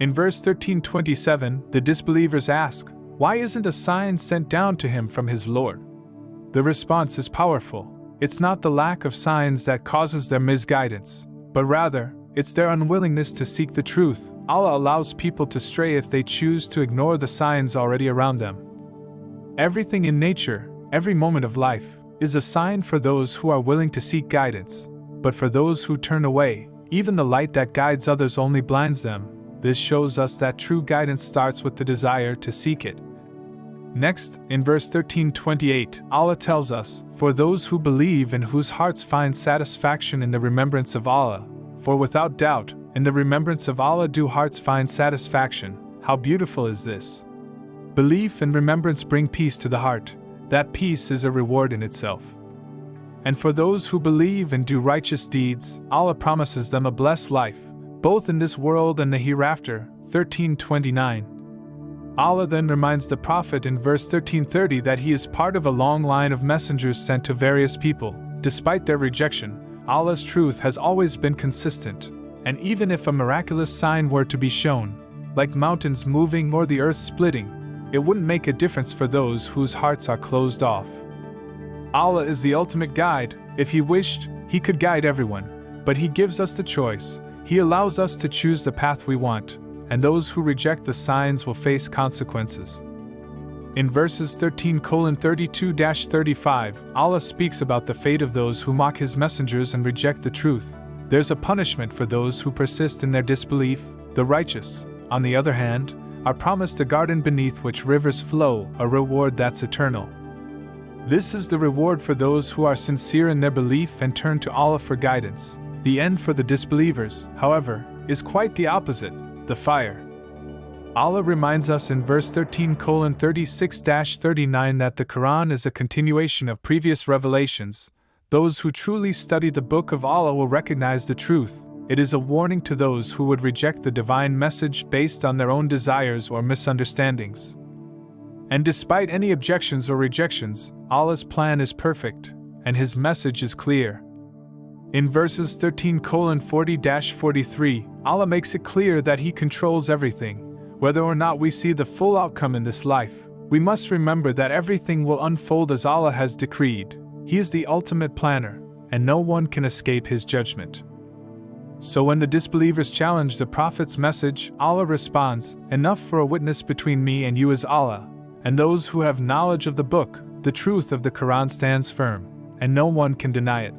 In verse 13:27, the disbelievers ask, "Why isn't a sign sent down to him from his Lord?" The response is powerful. It's not the lack of signs that causes their misguidance, but rather, it's their unwillingness to seek the truth. Allah allows people to stray if they choose to ignore the signs already around them. Everything in nature, every moment of life, is a sign for those who are willing to seek guidance. But for those who turn away, even the light that guides others only blinds them. This shows us that true guidance starts with the desire to seek it. Next, in verse 13:28, Allah tells us, "For those who believe and whose hearts find satisfaction in the remembrance of Allah, for without doubt, in the remembrance of Allah do hearts find satisfaction." How beautiful is this! Belief and remembrance bring peace to the heart. That peace is a reward in itself. And for those who believe and do righteous deeds, Allah promises them a blessed life, both in this world and the hereafter. 13:29. Allah then reminds the Prophet in verse 13:30 that he is part of a long line of messengers sent to various people. Despite their rejection, Allah's truth has always been consistent, and even if a miraculous sign were to be shown, like mountains moving or the earth splitting, it wouldn't make a difference for those whose hearts are closed off. Allah is the ultimate guide. If He wished, He could guide everyone, but He gives us the choice. He allows us to choose the path we want, and those who reject the signs will face consequences. In verses 13:32-35, Allah speaks about the fate of those who mock His messengers and reject the truth. There's a punishment for those who persist in their disbelief. The righteous, on the other hand, are promised a garden beneath which rivers flow, a reward that's eternal. This is the reward for those who are sincere in their belief and turn to Allah for guidance. The end for the disbelievers, however, is quite the opposite: the fire. Allah reminds us in verse 13:36-39 that the Quran is a continuation of previous revelations. Those who truly study the book of Allah will recognize the truth. It is a warning to those who would reject the divine message based on their own desires or misunderstandings. And despite any objections or rejections, Allah's plan is perfect, and His message is clear. In verses 13:40-43, Allah makes it clear that He controls everything. Whether or not we see the full outcome in this life, we must remember that everything will unfold as Allah has decreed. He is the ultimate planner, and no one can escape His judgment. So when the disbelievers challenge the Prophet's message, Allah responds, "Enough for a witness between me and you is Allah, and those who have knowledge of the book. The truth of the Quran stands firm, and no one can deny it."